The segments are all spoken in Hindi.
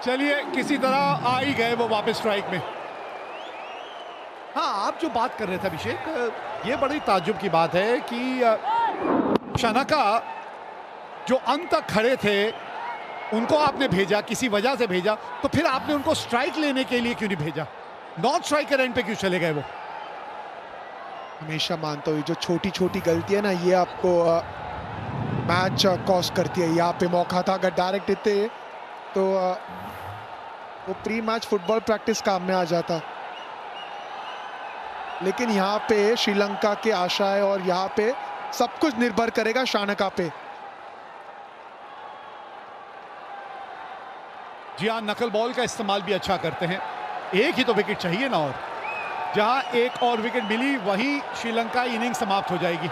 चलिए किसी तरह आ ही गए वो वापस स्ट्राइक में। हाँ, आप जो बात कर रहे थे अभिषेक, ये बड़ी ताज्जुब की बात है कि शानाका जो अंत तक खड़े थे उनको आपने भेजा, किसी वजह से भेजा, तो फिर आपने उनको स्ट्राइक लेने के लिए क्यों नहीं भेजा? नॉन स्ट्राइकर एंड पे क्यों चले गए वो? हमेशा मानता हूँ जो छोटी छोटी गलती है ना, ये आपको मैच कॉस्ट करती है। यहाँ पे मौका था, अगर डायरेक्ट देते तो वो प्री मैच फुटबॉल प्रैक्टिस काम में आ जाता। लेकिन यहाँ पे श्रीलंका के आशा है और यहाँ पे सब कुछ निर्भर करेगा शानाका पे। जी हाँ, नकल बॉल का इस्तेमाल भी अच्छा करते हैं। एक ही तो विकेट चाहिए ना, और जहां एक और विकेट मिली वहीं श्रीलंका इनिंग समाप्त हो जाएगी।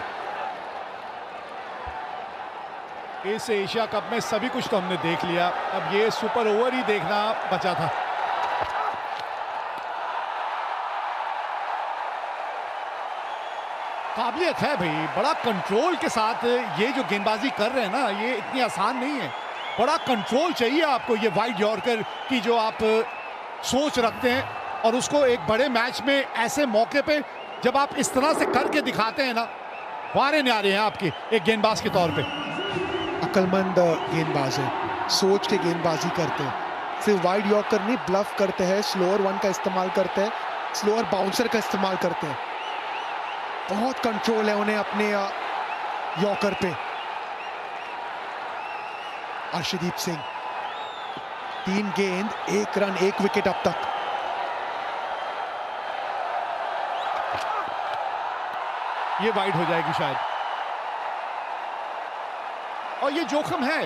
इस एशिया कप में सभी कुछ तो हमने देख लिया, अब ये सुपर ओवर ही देखना बचा था। काबिलियत है भाई, बड़ा कंट्रोल के साथ ये जो गेंदबाजी कर रहे हैं ना, ये इतनी आसान नहीं है। बड़ा कंट्रोल चाहिए आपको, ये वाइड यॉर्कर की जो आप सोच रखते हैं, और उसको एक बड़े मैच में ऐसे मौके पे जब आप इस तरह से करके दिखाते हैं ना, वारे न्यारे हैं आपके एक गेंदबाज के तौर पे। अक्लमंद गेंदबाज है, सोच के गेंदबाजी करते हैं, सिर्फ वाइड यॉर्कर नहीं ब्लफ करते हैं, स्लोअर वन का इस्तेमाल करते हैं, स्लोअर बाउंसर का इस्तेमाल करते हैं। बहुत कंट्रोल है उन्हें अपने यॉर्कर पे। अर्शदीप सिंह 3 गेंद 1 रन 1 विकेट अब तक। ये वाइड हो जाएगी शायद, और ये जोखिम है।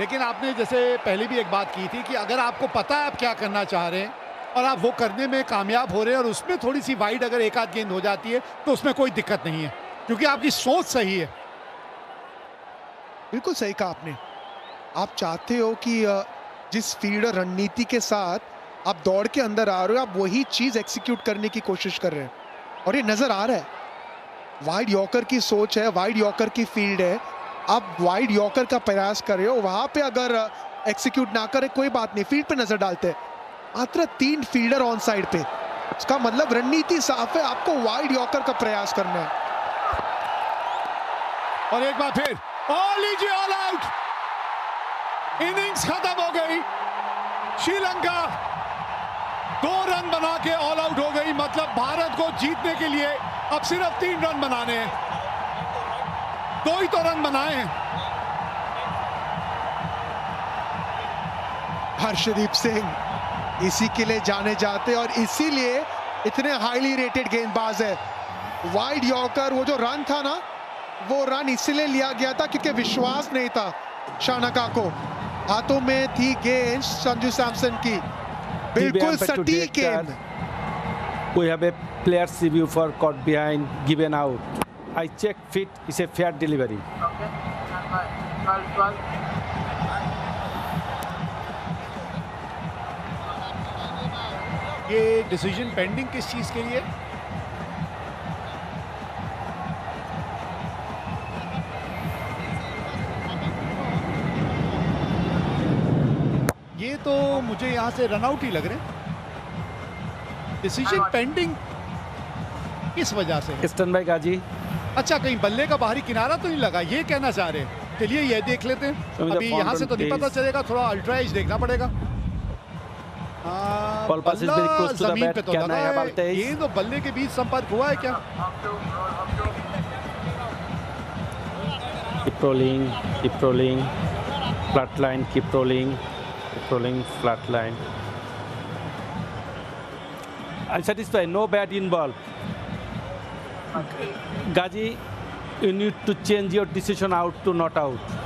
लेकिन आपने जैसे पहले भी एक बात की थी कि अगर आपको पता है आप क्या करना चाह रहे हैं और आप वो करने में कामयाब हो रहे हैं, और उसमें थोड़ी सी वाइड अगर एक आध गेंद हो जाती है तो उसमें कोई दिक्कत नहीं है, क्योंकि आपकी सोच सही है। बिल्कुल सही कहा आपने। आप चाहते हो कि जिस फील्डर रणनीति के साथ आप दौड़ के अंदर आ रहे हो, आप वही चीज एक्सिक्यूट करने की कोशिश कर रहे हैं, और ये नजर आ रहा है। वाइड यॉर्कर की सोच है, वाइड यॉर्कर की फील्ड है, आप वाइड यॉर्कर का प्रयास कर रहे हो। वहां पे अगर एक्सिक्यूट ना करे कोई बात नहीं, फील्ड पे नजर डालते हैं। मात्र 3 फील्डर ऑन साइड पे, इसका मतलब रणनीति साफ है, आपको वाइड यॉर्कर का प्रयास करना है। और एक बार फिर लीजिए ऑल आउट, इनिंग्स खत्म हो गई। श्रीलंका 2 रन बना के ऑल आउट हो गई, मतलब भारत को जीतने के लिए अब सिर्फ 3 रन बनाने हैं। 2 ही तो रन बनाए हैं। हर्षदीप सिंह इसी के लिए जाने जाते और इसीलिए इतने हाईली रेटेड गेंदबाज है। वाइड यॉर्कर, वो जो रन था ना, वो रन इसलिए लिया गया था क्योंकि विश्वास नहीं था शानाका को। हाथों में थी गेंद संजू सैमसन की, बिल्कुल सटीक गेंद। We have a player's review for caught behind, given out. I check fit, it's a fair delivery. Okay. 12. ये डिसीजन पेंडिंग किस चीज के लिए? ये तो मुझे यहां से रन आउट ही लग रहे हैं। डिसीजन पेंडिंग किस वजह से? Stand by गाजी। अच्छा, कहीं बल्ले का बाहरी किनारा तो नहीं लगा, ये कहना चाह रहे हैं। चलिए ये देख लेते हैं। अभी यहाँ से तो नहीं पता चलेगा, थोड़ा अल्ट्रा एज देखना पड़ेगा। Ball pass is very close to the जमीन bat. पे तो Can I have लगा Altaiz? है। ये तो बल्ले के बीच संपर्क हुआ है क्या? Keep rolling, flat line, keep rolling, flat line. Unsatisfied, no bat involved. Gaji, you need to change your decision out to not out.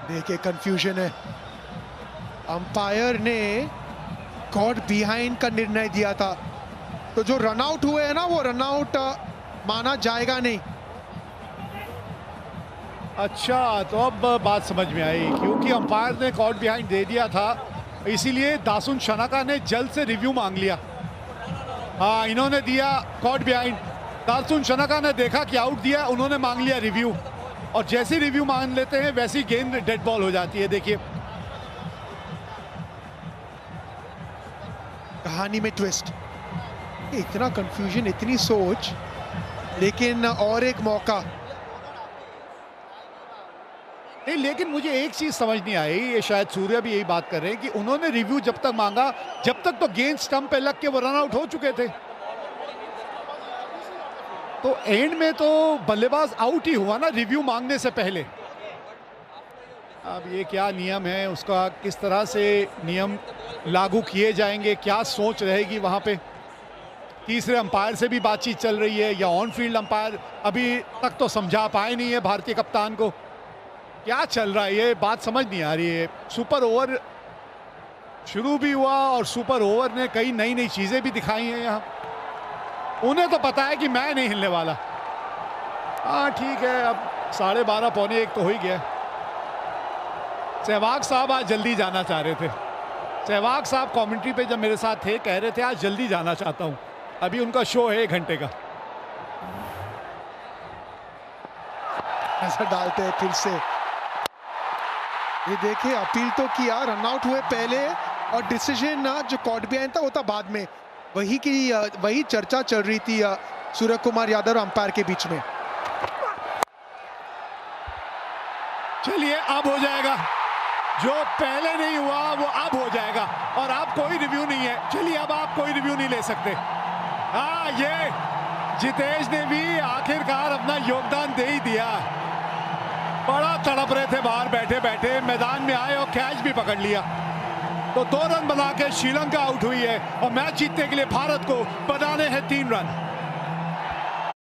देखिए कंफ्यूजन है। अंपायर ने कॉट बिहाइंड का निर्णय दिया था, तो जो रन आउट हुए हैं ना, वो रन आउट माना जाएगा नहीं। अच्छा, तो अब बात समझ में आई, क्योंकि अंपायर ने कॉट बिहाइंड दे दिया था, इसीलिए दासुन शनाका ने जल्द से रिव्यू मांग लिया। हाँ, इन्होंने दिया कॉट बिहाइंड, दासुन शनाका ने देखा कि आउट दिया, उन्होंने मांग लिया रिव्यू, और जैसे रिव्यू मांग लेते हैं वैसी गेंद डेड बॉल हो जाती है। देखिए कहानी में ट्विस्ट, इतना कंफ्यूजन, इतनी सोच, लेकिन और एक मौका। नहीं, लेकिन मुझे एक चीज समझ नहीं आई, ये शायद सूर्य भी यही बात कर रहे हैं कि उन्होंने रिव्यू जब तक मांगा, जब तक तो गेंद स्टंप पे लग के वो रन आउट हो चुके थे, तो एंड में तो बल्लेबाज आउट ही हुआ ना रिव्यू मांगने से पहले। अब ये क्या नियम है, उसका किस तरह से नियम लागू किए जाएंगे, क्या सोच रहेगी वहां पे। तीसरे अंपायर से भी बातचीत चल रही है, या ऑन फील्ड अंपायर अभी तक तो समझा पाए नहीं है भारतीय कप्तान को, क्या चल रहा है ये बात समझ नहीं आ रही है। सुपर ओवर शुरू भी हुआ और सुपर ओवर ने कई नई नई चीजें भी दिखाई हैं यहाँ, उन्हें तो पता है कि मैं नहीं हिलने वाला। हाँ ठीक है, अब 12:30 पौने 1 तो हो ही गया। सहवाग साहब आज जल्दी जाना चाह रहे थे, सहवाग साहब कमेंट्री पे जब मेरे साथ थे कह रहे थे आज जल्दी जाना चाहता हूं, अभी उनका शो है 1 घंटे का। नजर डालते हैं फिर से, ये देखिए अपील तो किया, रन आउट हुए पहले, और डिसीजन जो कॉट बिहाइंड था वो था बाद में, वही चर्चा चल रही थी सूर्य कुमार यादव और अंपायर के बीच में। चलिए अब हो जाएगा, जो पहले नहीं हुआ वो अब हो जाएगा, और अब कोई रिव्यू नहीं है। चलिए अब आप कोई रिव्यू नहीं ले सकते। हाँ, ये जितेश ने भी आखिरकार अपना योगदान दे ही दिया, बड़ा तड़प रहे थे बाहर बैठे बैठे, मैदान में आए और कैच भी पकड़ लिया, तो 2 रन बना के श्रीलंका आउट हुई है, और मैच जीतने के लिए भारत को बनाने हैं 3 रन।